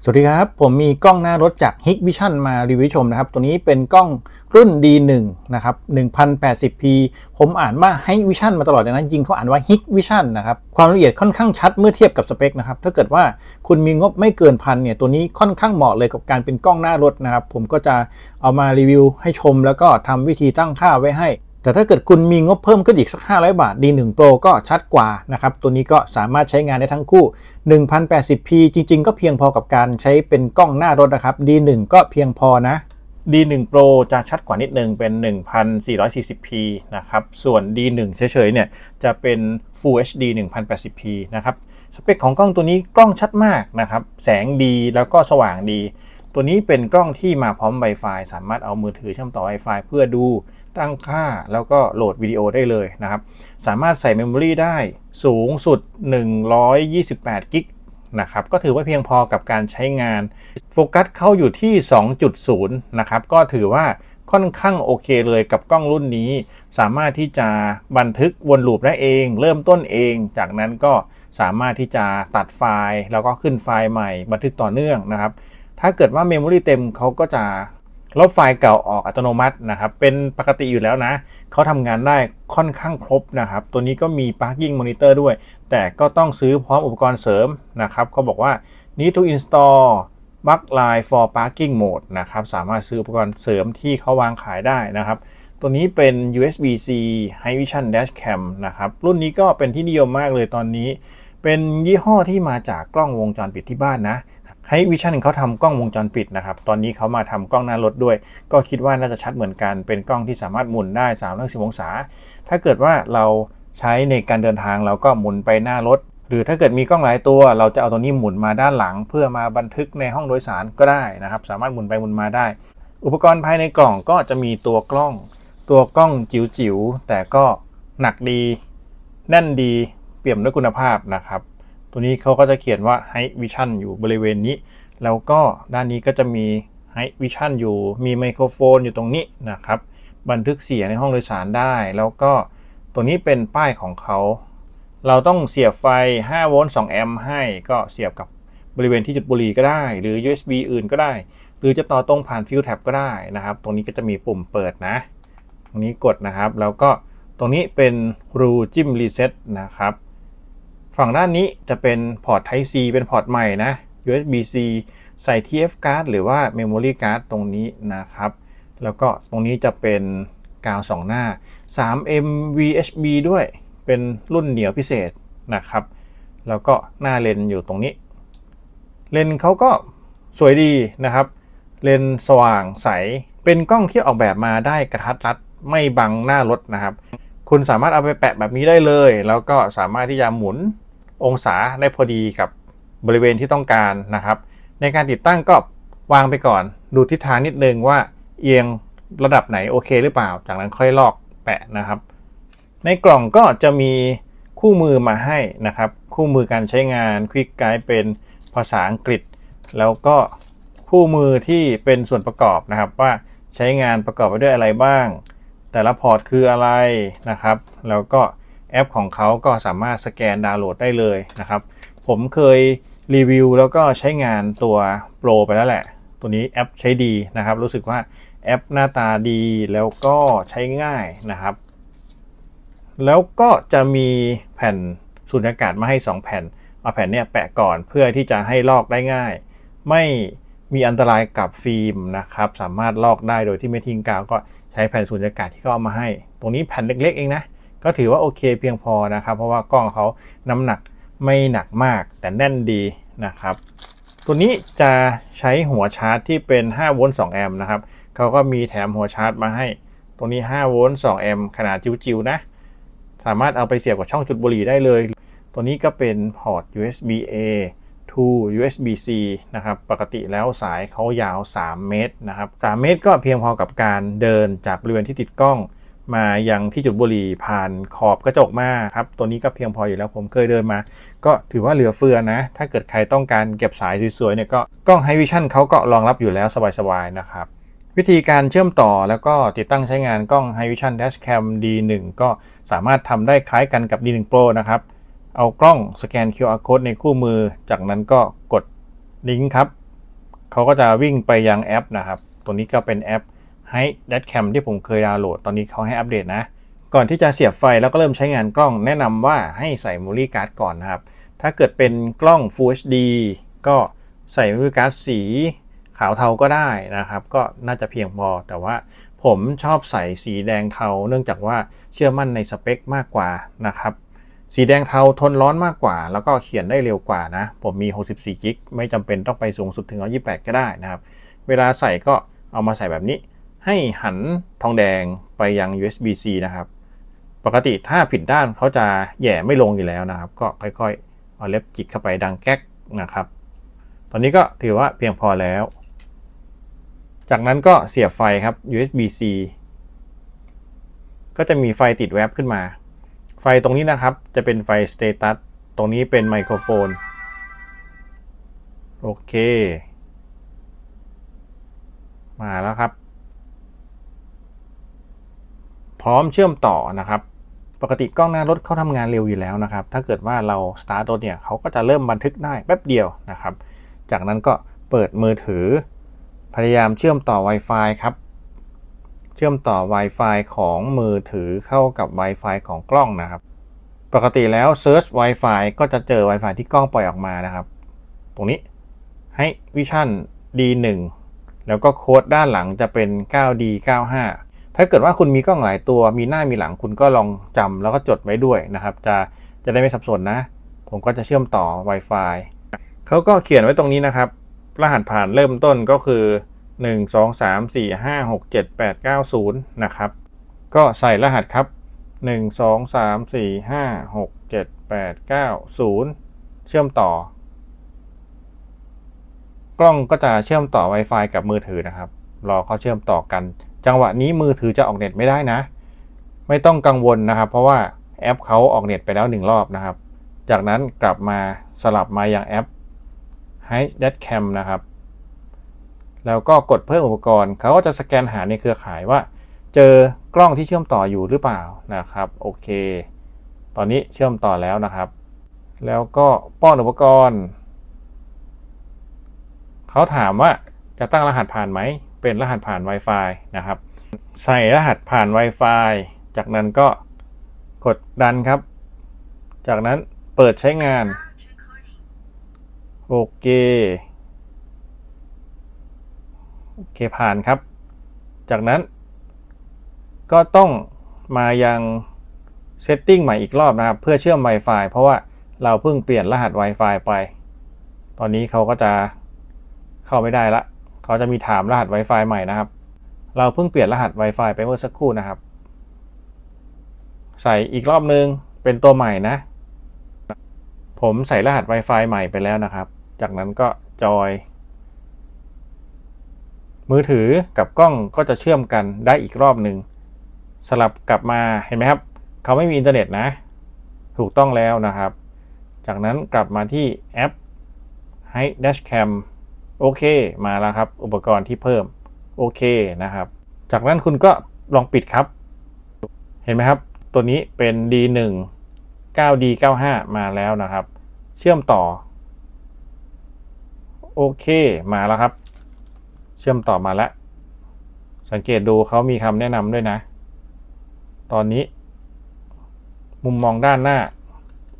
สวัสดีครับผมมีกล้องหน้ารถจาก Hikvision มารีวิวชมนะครับตัวนี้เป็นกล้องรุ่น D1 นะครับ 1080p ผมอ่านว่า Hikvision มาตลอดเลยนะจริงเขาอ่านว่า Hikvision นะครับความละเอียดค่อนข้างชัดเมื่อเทียบกับสเปคนะครับถ้าเกิดว่าคุณมีงบไม่เกินพันเนี่ยตัวนี้ค่อนข้างเหมาะเลยกับการเป็นกล้องหน้ารถนะครับผมก็จะเอามารีวิวให้ชมแล้วก็ทำวิธีตั้งค่าไว้ให้แต่ถ้าเกิดคุณมีงบเพิ่มขึ้นอีกสัก500 บาท D1 Pro ก็ชัดกว่านะครับตัวนี้ก็สามารถใช้งานได้ทั้งคู่ 1080p จริงๆก็เพียงพอกับการใช้เป็นกล้องหน้ารถนะครับ D1 ก็เพียงพอนะ D1 Pro จะชัดกว่านิดนึงเป็น 1440p นะครับส่วน D1 เฉยๆเนี่ยจะเป็น Full HD 1080p นะครับสเปคของกล้องตัวนี้กล้องชัดมากนะครับแสงดีแล้วก็สว่างดีตัวนี้เป็นกล้องที่มาพร้อม Wi-Fi สามารถเอามือถือเชื่อมต่อ Wi-Fi เพื่อดูตั้งค่าแล้วก็โหลดวิดีโอได้เลยนะครับสามารถใส่เมมโมรีได้สูงสุด128กิกนะครับก็ถือว่าเพียงพอกับการใช้งานโฟกัสเข้าอยู่ที่ 2.0 นะครับก็ถือว่าค่อนข้างโอเคเลยกับกล้องรุ่นนี้สามารถที่จะบันทึกวนลูปได้เองเริ่มต้นเองจากนั้นก็สามารถที่จะตัดไฟล์แล้วก็ขึ้นไฟล์ใหม่บันทึกต่อเนื่องนะครับถ้าเกิดว่าเมมโมรีเต็มเขาก็จะลบไฟล์เก่าออกอัตโนมัตินะครับเป็นปกติอยู่แล้วนะเขาทำงานได้ค่อนข้างครบนะครับตัวนี้ก็มี Parking Monitor ด้วยแต่ก็ต้องซื้อพร้อมอุปกรณ์เสริมนะครับเขาบอกว่า need to install Backlight for Parking Mode นะครับสามารถซื้ออุปกรณ์เสริมที่เขาวางขายได้นะครับตัวนี้เป็น USB-C Hikvision Dashcam นะครับรุ่นนี้ก็เป็นที่นิยมมากเลยตอนนี้เป็นยี่ห้อที่มาจากกล้องวงจรปิดที่บ้านนะHikvision เขาทำกล้องวงจรปิดนะครับตอนนี้เขามาทำกล้องหน้ารถด้วยก็คิดว่าน่าจะชัดเหมือนกันเป็นกล้องที่สามารถหมุนได้360องศาถ้าเกิดว่าเราใช้ในการเดินทางเราก็หมุนไปหน้ารถหรือถ้าเกิดมีกล้องหลายตัวเราจะเอาตัวนี้หมุนมาด้านหลังเพื่อมาบันทึกในห้องโดยสารก็ได้นะครับสามารถหมุนไปหมุนมาได้อุปกรณ์ภายในกล่องก็จะมีตัวกล้องจิ๋วๆแต่ก็หนักดีแน่นดีเปี่ยมด้วยคุณภาพนะครับตัวนี้เขาก็จะเขียนว่า Hikvision อยู่บริเวณนี้แล้วก็ด้านนี้ก็จะมี Hikvision อยู่มีไมโครโฟนอยู่ตรงนี้นะครับบันทึกเสียงในห้องโดยสารได้แล้วก็ตัวนี้เป็นป้ายของเขาเราต้องเสียบไฟ5 โวลต์ 2 แอมป์ให้ก็เสียบกับบริเวณที่จุดบุหรี่ก็ได้หรือ USB อื่นก็ได้หรือจะต่อตรงผ่านฟิวแท็บก็ได้นะครับตรงนี้ก็จะมีปุ่มเปิดนะตรงนี้กดนะครับแล้วก็ตรงนี้เป็นรูจิ้มรีเซ็ตนะครับฝั่งด้านนี้จะเป็นพอร์ต Type C เป็นพอร์ตใหม่นะ USB-C ใส่ TF card หรือว่า Memory card ตรงนี้นะครับแล้วก็ตรงนี้จะเป็นกาว2 หน้า 3M VHB ด้วยเป็นรุ่นเหนียวพิเศษนะครับแล้วก็หน้าเลนอยู่ตรงนี้เลนเขาก็สวยดีนะครับเลนสว่างใสเป็นกล้องที่ออกแบบมาได้กระทัดรัดไม่บังหน้ารถนะครับคุณสามารถเอาไปแปะแบบนี้ได้เลยแล้วก็สามารถที่จะหมุนองศาได้พอดีกับบริเวณที่ต้องการนะครับในการติดตั้งก็วางไปก่อนดูทิศทางนิดนึงว่าเอียงระดับไหนโอเคหรือเปล่าจากนั้นค่อยลอกแปะนะครับในกล่องก็จะมีคู่มือมาให้นะครับคู่มือการใช้งาน Quick Guide เป็นภาษาอังกฤษแล้วก็คู่มือที่เป็นส่วนประกอบนะครับว่าใช้งานประกอบไปด้วยอะไรบ้างแต่ละพอร์ตคืออะไรนะครับแล้วก็แอปของเขาก็สามารถสแกนดาวน์โหลดได้เลยนะครับผมเคยรีวิวแล้วก็ใช้งานตัวโปรไปแล้วแหละตัวนี้แอปใช้ดีนะครับรู้สึกว่าแอปหน้าตาดีแล้วก็ใช้ง่ายนะครับแล้วก็จะมีแผ่นสูญญากาศมาให้2 แผ่นเอาแผ่นเนี้ยแปะก่อนเพื่อที่จะให้ลอกได้ง่ายไม่มีอันตรายกับฟิล์มนะครับสามารถลอกได้โดยที่ไม่ทิ้งกาวก็ใช้แผ่นสูญญากาศที่เขาเอามาให้ตรงนี้แผ่นเล็กๆเองนะก็ถือว่าโอเคเพียงพอนะครับเพราะว่ากล้องเขาน้ำหนักไม่หนักมากแต่แน่นดีนะครับตัวนี้จะใช้หัวชาร์จที่เป็น5 โวลต์ 2 แอมป์นะครับเขาก็มีแถมหัวชาร์จมาให้ตรงนี้5 โวลต์ 2 แอมป์ขนาดจิ๋วๆนะสามารถเอาไปเสียบกับช่องจุดบุหรี่ได้เลยตัวนี้ก็เป็นพอร์ต USB-A to USB-C นะครับปกติแล้วสายเขายาว3 เมตรนะครับ3 เมตรก็เพียงพอกับการเดินจากบริเวณที่ติดกล้องมายังที่จุดบุหรี่ผ่านขอบกระจกมาครับตัวนี้ก็เพียงพออยู่แล้วผมเคยเดินมาก็ถือว่าเหลือเฟือนะถ้าเกิดใครต้องการเก็บสายสวยๆเนี่ยก็กล้อง Hikvision เขาก็รองรับอยู่แล้วสบายๆนะครับวิธีการเชื่อมต่อแล้วก็ติดตั้งใช้งานกล้อง Hikvision Dashcam D1 ก็สามารถทำได้คล้ายกันกับ D1 Pro นะครับเอากล้องสแกน QR Code ในคู่มือจากนั้นก็กดลิงก์ครับ เขาก็จะวิ่งไปยังแอปนะครับตัวนี้ก็เป็นแอป Hike Dashcam ที่ผมเคยดาวน์โหลดตอนนี้เขาให้อัปเดตนะก่อนที่จะเสียบไฟแล้วก็เริ่มใช้งานกล้องแนะนำว่าให้ใส่ Memory Card ก่อนนะครับถ้าเกิดเป็นกล้อง Full HD ก็ใส่ Memory Card สีขาวเทาก็ได้นะครับก็น่าจะเพียงพอแต่ว่าผมชอบใส่สีแดงเทาเนื่องจากว่าเชื่อมั่นในสเปคมากกว่านะครับสีแดงเทาทนร้อนมากกว่าแล้วก็เขียนได้เร็วกว่านะผมมี64 กิกไม่จำเป็นต้องไปสูงสุดถึง128ก็ได้นะครับเวลาใส่ก็เอามาใส่แบบนี้ให้หันทองแดงไปยัง USB-C นะครับปกติถ้าผิดด้านเขาจะแหย่ไม่ลงอยู่แล้วนะครับก็ค่อยๆเอาเล็บจิกเข้าไปดังแก๊กนะครับตอนนี้ก็ถือว่าเพียงพอแล้วจากนั้นก็เสียบไฟครับ USB-C ก็จะมีไฟติดแวบขึ้นมาไฟตรงนี้นะครับจะเป็นไฟสเตตัสตรงนี้เป็นไมโครโฟนโอเคมาแล้วครับพร้อมเชื่อมต่อนะครับปกติกล้องหน้ารถเขาทำงานเร็วอยู่แล้วนะครับถ้าเกิดว่าเราสตาร์ทรถเนี่ยเขาก็จะเริ่มบันทึกได้แป๊บเดียวนะครับจากนั้นก็เปิดมือถือพยายามเชื่อมต่อ Wi-Fi ครับเชื่อมต่อ Wi-Fi ของมือถือเข้ากับ Wi-Fi ของกล้องนะครับปกติแล้ว Search Wi-Fi ก็จะเจอ Wi-Fi ที่กล้องปล่อยออกมานะครับตรงนี้ให้ Vision D1 แล้วก็โค้ดด้านหลังจะเป็น 9D95 ถ้าเกิดว่าคุณมีกล้องหลายตัวมีหน้ามีหลังคุณก็ลองจำแล้วก็จดไว้ด้วยนะครับจะได้ไม่สับสนนะผมก็จะเชื่อมต่อ Wi-Fi เขาก็เขียนไว้ตรงนี้นะครับรหัสผ่านเริ่มต้นก็คือ1 2 3 4 5 6 7 8 9 0นะครับก็ใส่รหัสครับ1 2 3 4 5 6 7 8 9 0เชื่อมต่อกล้องก็จะเชื่อมต่อ Wi-Fi กับมือถือนะครับรอเขาเชื่อมต่อกันจังหวะนี้มือถือจะออกเน็ตไม่ได้นะไม่ต้องกังวลนะครับเพราะว่าแอปเขาออกเน็ตไปแล้ว1 รอบนะครับจากนั้นกลับมาสลับมายังแอป Hike Dashcam นะครับแล้วก็กดเพิ่มอุปกรณ์เขาก็จะสแกนหาในเครือข่ายว่าเจอกล้องที่เชื่อมต่ออยู่หรือเปล่านะครับโอเคตอนนี้เชื่อมต่อแล้วนะครับแล้วก็ป้อนอุปกรณ์เขาถามว่าจะตั้งรหัสผ่านไหมเป็นรหัสผ่าน Wi-Fi นะครับใส่รหัสผ่าน Wi-Fi จากนั้นก็กดดันครับจากนั้นเปิดใช้งานโอเคผ่านครับจากนั้นก็ต้องมายังเซตติ้งใหม่อีกรอบนะครับเพื่อเชื่อม Wi-Fi เพราะว่าเราเพิ่งเปลี่ยนรหัส Wi-Fi ไปตอนนี้เขาก็จะเข้าไม่ได้ละเขาจะมีถามรหัส Wi-Fi ใหม่นะครับเราเพิ่งเปลี่ยนรหัส Wi-Fi ไปเมื่อสักครู่นะครับใส่อีกรอบนึงเป็นตัวใหม่นะผมใส่รหัส Wi-Fi ใหม่ไปแล้วนะครับจากนั้นก็จอยมือถือกับกล้องก็จะเชื่อมกันได้อีกรอบหนึ่งสลับกลับมาเห็นไหมครับเขาไม่มีอินเทอร์เน็ตนะถูกต้องแล้วนะครับจากนั้นกลับมาที่แอป Hike Dashcam โอเคมาแล้วครับอุปกรณ์ที่เพิ่มโอเคนะครับจากนั้นคุณก็ลองปิดครับเห็นไหมครับตัวนี้เป็น D1 9D95 มาแล้วนะครับเชื่อมต่อโอเคมาแล้วครับเชื่อมต่อมาแล้วสังเกตดูเขามีคำแนะนำด้วยนะตอนนี้มุมมองด้านหน้า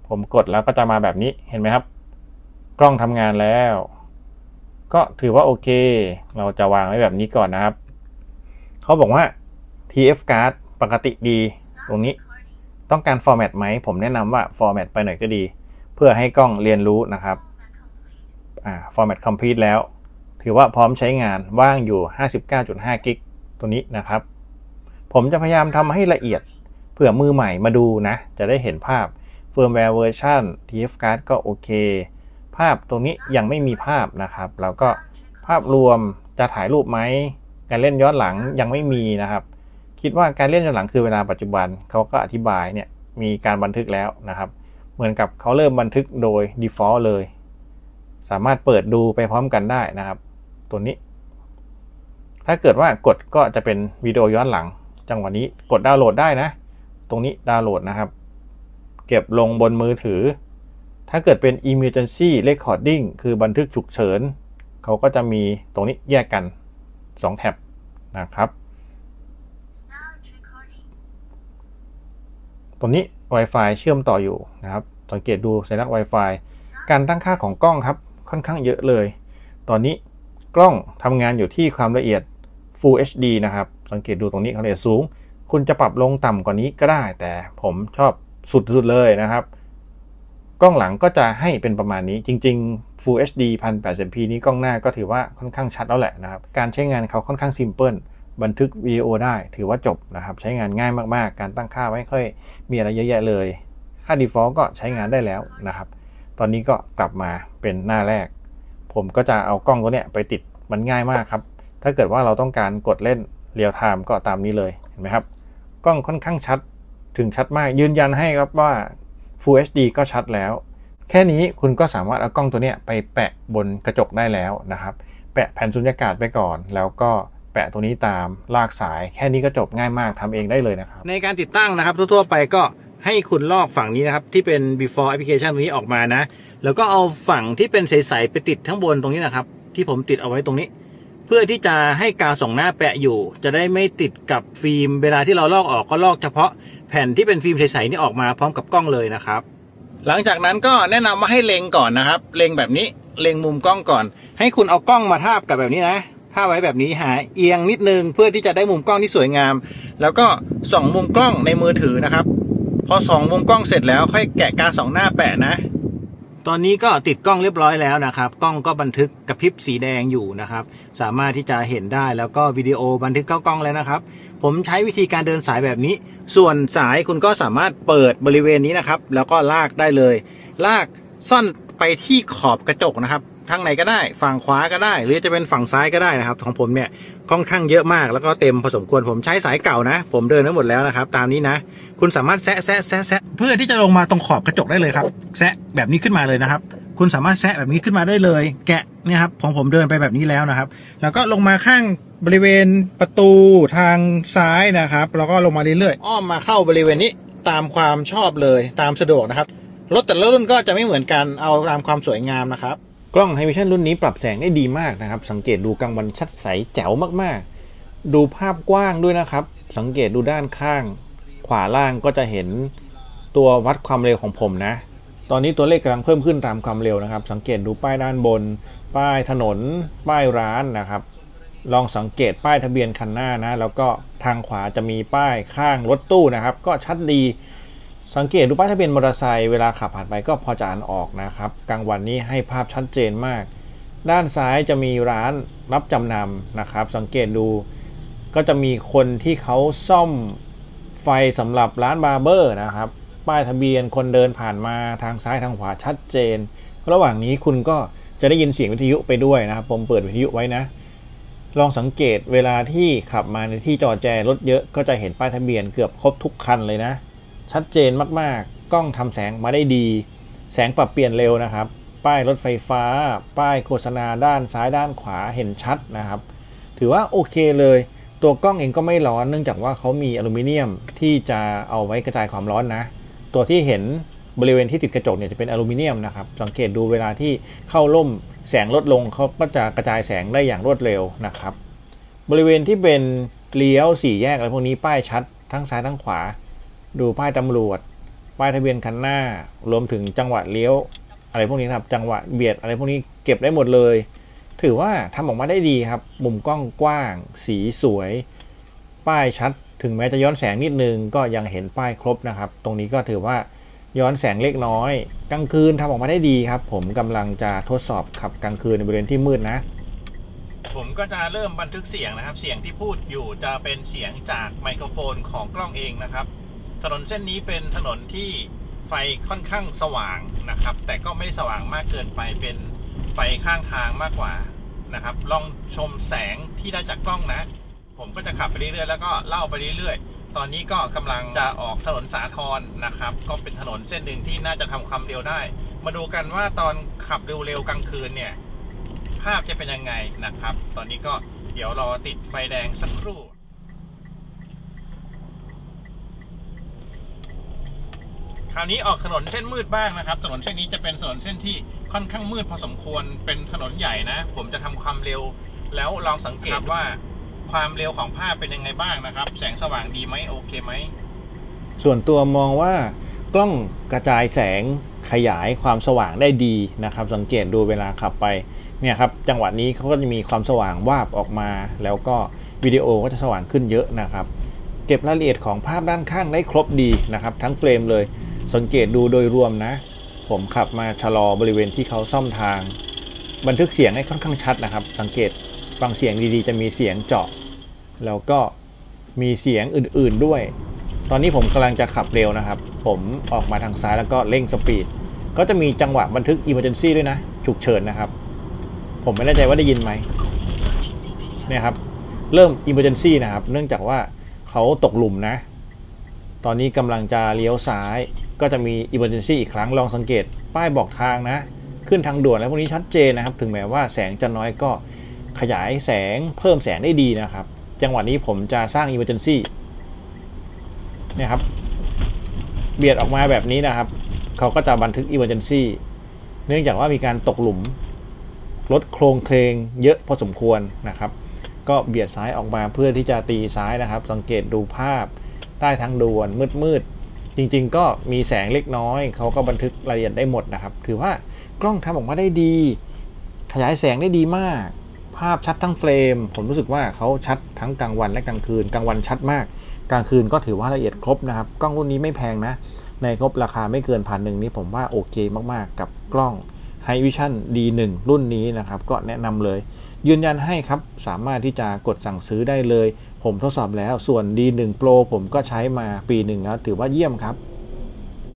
ผมกดแล้วก็จะมาแบบนี้เห็นไหมครับกล้องทำงานแล้วก็ถือว่าโอเคเราจะวางไว้แบบนี้ก่อนนะครับเขาบอกว่า TF card ปกติดีตรงนี้ต้องการฟอร์แมตไหมผมแนะนำว่าฟอร์แมตไปหน่อยก็ดีเพื่อให้กล้องเรียนรู้นะครับฟอร์แมต complete แล้วถือว่าพร้อมใช้งานว่างอยู่ 59.5 กิกตัวนี้นะครับผมจะพยายามทำให้ละเอียดเผื่อมือใหม่มาดูนะจะได้เห็นภาพ firmware version TF card ก็โอเคภาพตรงนี้ยังไม่มีภาพนะครับแล้วก็ภาพรวมจะถ่ายรูปไหมการเล่นย้อนหลังยังไม่มีนะครับคิดว่าการเล่นย้อนหลังคือเวลาปัจจุบันเขาก็อธิบายเนี่ยมีการบันทึกแล้วนะครับเหมือนกับเขาเริ่มบันทึกโดย default เลยสามารถเปิดดูไปพร้อมกันได้นะครับตัวนี้ถ้าเกิดว่ากดก็จะเป็นวิดีโอย้อนหลังจังหวะนี้กดดาวน์โหลดได้นะตรงนี้ดาวน์โหลดนะครับเก็บลงบนมือถือถ้าเกิดเป็น emergency recording คือบันทึกฉุกเฉินเ เขาก็จะมีตรงนี้แยกกัน2แท็บนะครับตรงนี้ Wi-Fi เชื่อมต่ออยู่นะครับสังเกตดูสัญลักษณ์ Wi-Fi การตั้งค่าของกล้องครับค่อนข้างเยอะเลยตอนนี้กล้องทำงานอยู่ที่ความละเอียด Full HD นะครับสังเกตดูตรงนี้ความละเอียดสูงคุณจะปรับลงต่ำกว่านี้ก็ได้แต่ผมชอบสุดๆเลยนะครับกล้องหลังก็จะให้เป็นประมาณนี้จริงๆ Full HD 1080p นี้กล้องหน้าก็ถือว่าค่อนข้างชัดแล้วแหละนะครับการใช้งานเขาค่อนข้างซิมเพิลบันทึกวิดีโอได้ถือว่าจบนะครับใช้งานง่ายมากๆการตั้งค่าไม่ค่อยมีอะไรเยอะแยะเลยค่า default ก็ใช้งานได้แล้วนะครับตอนนี้ก็กลับมาเป็นหน้าแรกผมก็จะเอากล้องตัวเนี้ยไปติดมันง่ายมากครับถ้าเกิดว่าเราต้องการกดเล่นเรียลไทม์ก็ตามนี้เลยเห็นไหมครับกล้องค่อนข้างชัดถึงชัดมากยืนยันให้ครับว่า Full HD ก็ชัดแล้วแค่นี้คุณก็สามารถเอากล้องตัวเนี้ยไปแปะบนกระจกได้แล้วนะครับแปะแผ่นสุญญากาศไปก่อนแล้วก็แปะตัวนี้ตามลากสายแค่นี้ก็จบง่ายมากทำเองได้เลยนะครับในการติดตั้งนะครับทั่วๆไปก็ให้คุณลอกฝั่งนี้นะครับที่เป็น before application ตรงนี้ออกมานะแล้วก็เอาฝั่งที่เป็นใสๆไปติดทั้งบนตรงนี้นะครับที่ผมติดเอาไว้ตรงนี้เพื่อที่จะให้กาวส่องหน้าแปะอยู่จะได้ไม่ติดกับฟิล์มเวลาที่เราลอกออกก็ลอกเฉพาะแผ่นที่เป็นฟิล์มใสๆนี่ออกมาพร้อมกับกล้องเลยนะครับหลังจากนั้นก็แนะนำว่าให้เล็งก่อนนะครับเล็งแบบนี้เล็งมุมกล้องก่อนให้คุณเอากล้องมาทาบกับแบบนี้นะถ้าไว้แบบนี้หาเอียงนิดนึงเพื่อที่จะได้มุมกล้องที่สวยงามแล้วก็ส่องมุมกล้องในมือถือนะครับพอส่องมุมกล้องเสร็จแล้วค่อยแกะกาวส่องหน้าแปะนะตอนนี้ก็ติดกล้องเรียบร้อยแล้วนะครับกล้องก็บันทึกกระพริบสีแดงอยู่นะครับสามารถที่จะเห็นได้แล้วก็วิดีโอบันทึกเข้ากล้องแล้วนะครับผมใช้วิธีการเดินสายแบบนี้ส่วนสายคุณก็สามารถเปิดบริเวณนี้นะครับแล้วก็ลากได้เลยลากซ่อนไปที่ขอบกระจกนะครับทางไหนก็ได้ฝั่งขวาก็ได้หรือจะเป็นฝั่งซ้ายก็ได้นะครับของผมเนี่ยค่อนข้างเยอะมากแล้วก็เต็มพอสมควรผมใช้สายเก่านะผมเดินทั้งหมดแล้วนะครับตามนี้นะคุณสามารถแซะเพื่อที่จะลงมาตรงขอบกระจกได้เลยครับแซะแบบนี้ขึ้นมาเลยนะครับคุณสามารถแซะแบบนี้ขึ้นมาได้เลยแกะเนี่ยครับของผมเดินไปแบบนี้แล้วนะครับแล้วก็ลงมาข้างบริเวณประตูทางซ้ายนะครับแล้วก็ลงมาเรื่อยๆอ้อมมาเข้าบริเวณนี้ตามความชอบเลยตามสะดวกนะครับรถแต่ละรุ่นก็จะไม่เหมือนกันเอาตามความสวยงามนะครับกล้อง Hikvision รุ่นนี้ปรับแสงได้ดีมากนะครับสังเกตดูกลางวันชัดใสแจ๋วมากๆดูภาพกว้างด้วยนะครับสังเกตดูด้านข้างขวาล่างก็จะเห็นตัววัดความเร็วของผมนะตอนนี้ตัวเลขกำลังเพิ่มขึ้นตามความเร็วนะครับสังเกตดูป้ายด้านบนป้ายถนนป้ายร้านนะครับลองสังเกตป้ายทะเบียนคันหน้านะแล้วก็ทางขวาจะมีป้ายข้างรถตู้นะครับก็ชัดดีสังเกตดูป้ายทะเบียนมอเตอร์ไซค์เวลาขับผ่านไปก็พอจะอ่านออกนะครับกลางวันนี้ให้ภาพชัดเจนมากด้านซ้ายจะมีร้านรับจำนำนะครับสังเกตดูก็จะมีคนที่เขาซ่อมไฟสำหรับร้านบาร์เบอร์นะครับป้ายทะเบียนคนเดินผ่านมาทางซ้ายทางขวาชัดเจนระหว่างนี้คุณก็จะได้ยินเสียงวิทยุไปด้วยนะครับผมเปิดวิทยุไว้นะลองสังเกตเวลาที่ขับมาในที่จอดแจรถเยอะก็จะเห็นป้ายทะเบียนเกือบครบทุกคันเลยนะชัดเจนมากๆกล้องทำแสงมาได้ดีแสงปรับเปลี่ยนเร็วนะครับป้ายรถไฟฟ้าป้ายโฆษณาด้านซ้ายด้านขวาเห็นชัดนะครับถือว่าโอเคเลยตัวกล้องเองก็ไม่ร้อนเนื่องจากว่าเขามีอลูมิเนียมที่จะเอาไว้กระจายความร้อนนะตัวที่เห็นบริเวณที่ติดกระจกเนี่ยจะเป็นอลูมิเนียมนะครับสังเกตดูเวลาที่เข้าร่มแสงลดลงเขาก็จะกระจายแสงได้อย่างรวดเร็วนะครับบริเวณที่เป็นเลี้ยวสี่แยกอะไรพวกนี้ป้ายชัดทั้งซ้ายทั้งขวาดูป้ายตำรวจป้ายทะเบียนคันหน้ารวมถึงจังหวะเลี้ยวอะไรพวกนี้ครับจังหวะเบียดอะไรพวกนี้เก็บได้หมดเลยถือว่าทำออกมาได้ดีครับมุมกล้องกว้างสีสวยป้ายชัดถึงแม้จะย้อนแสงนิดนึงก็ยังเห็นป้ายครบนะครับตรงนี้ก็ถือว่าย้อนแสงเล็กน้อยกลางคืนทำออกมาได้ดีครับผมกำลังจะทดสอบขับกลางคืนในบริเวณที่มืดนะผมก็จะเริ่มบันทึกเสียงนะครับเสียงที่พูดอยู่จะเป็นเสียงจากไมโครโฟนของกล้องเองนะครับถนนเส้นนี้เป็นถนนที่ไฟค่อนข้างสว่างนะครับแต่ก็ไม่สว่างมากเกินไปเป็นไฟข้างทางมากกว่านะครับลองชมแสงที่ได้จากกล้องนะผมก็จะขับไปเรื่อยๆแล้วก็เล่าไปเรื่อยๆตอนนี้ก็กำลังจะออกถนนสาทรนะครับก็เป็นถนนเส้นหนึ่งที่น่าจะทำความเร็วได้มาดูกันว่าตอนขับเร็วๆกลางคืนเนี่ยภาพจะเป็นยังไงนะครับตอนนี้ก็เดี๋ยวรอติดไฟแดงสักครู่คราวนี้ออกถนนเส้นมืดบ้างนะครับถนนเส้นนี้จะเป็นถนนเส้นที่ค่อนข้างมืดพอสมควรเป็นถนนใหญ่นะผมจะทำความ เร็วแล้วลองสังเกตว่าความเร็วของภาพเป็นยังไงบ้างนะครับแสงสว่างดีไหมโอเคไหมส่วนตัวมองว่ากล้องกระจายแสงขยายความสว่างได้ดีนะครับสังเกตดูเวลาขับไปเนี่ยครับจังหวะนี้เขาก็จะมีความสว่างวาบออกมาแล้วก็วิดีโอก็จะสว่างขึ้นเยอะนะครับเก็บรายละเอียดของภาพด้านข้างได้ครบดีนะครับทั้งเฟรมเลยสังเกตดูโดยรวมนะผมขับมาชะลอบริเวณที่เขาซ่อมทางบันทึกเสียงให้ค่อนข้างชัดนะครับสังเกตฟังเสียงดีๆจะมีเสียงเจาะแล้วก็มีเสียงอื่นๆด้วยตอนนี้ผมกำลังจะขับเร็วนะครับผมออกมาทางซ้ายแล้วก็เร่งสปีดก็จะมีจังหวะบันทึก Emergency ด้วยนะฉุกเฉินนะครับผมไม่แน่ใจว่าได้ยินไหมเนี่ยครับเริ่ม Emergency นะครับเนื่องจากว่าเขาตกหลุมนะตอนนี้กำลังจะเลี้ยวซ้ายก็จะมี Emergency อีกครั้งลองสังเกตป้ายบอกทางนะขึ้นทางด่วนแล้วพวกนี้ชัดเจนนะครับถึงแม้ว่าแสงจะน้อยก็ขยายแสงเพิ่มแสงได้ดีนะครับจังหวะนี้ผมจะสร้าง Emergency เนี่ยครับเบียดออกมาแบบนี้นะครับเขาก็จะบันทึก Emergency เนื่องจากว่ามีการตกหลุมรถโครงเคลงเยอะพอสมควรนะครับก็เบียดซ้ายออกมาเพื่อที่จะตีซ้ายนะครับสังเกตดูภาพใต้ทางด่วนมืดๆจริงๆก็มีแสงเล็กน้อยเขาก็บันทึกรายละเอียดได้หมดนะครับถือว่ากล้องทำออกมาได้ดีขยายแสงได้ดีมากภาพชัดทั้งเฟรมผมรู้สึกว่าเขาชัดทั้งกลางวันและกลางคืนกลางวันชัดมากกลางคืนก็ถือว่าละเอียดครบนะครับกล้องรุ่นนี้ไม่แพงนะในงบราคาไม่เกิน1,100นี่ผมว่าโอเคมากๆกับกล้อง Hikvision D1 รุ่นนี้นะครับก็แนะนำเลยยืนยันให้ครับสามารถที่จะกดสั่งซื้อได้เลยผมทดสอบแล้วส่วน D1 Pro ผมก็ใช้มาปีหนึ่งแล้วถือว่าเยี่ยมครับ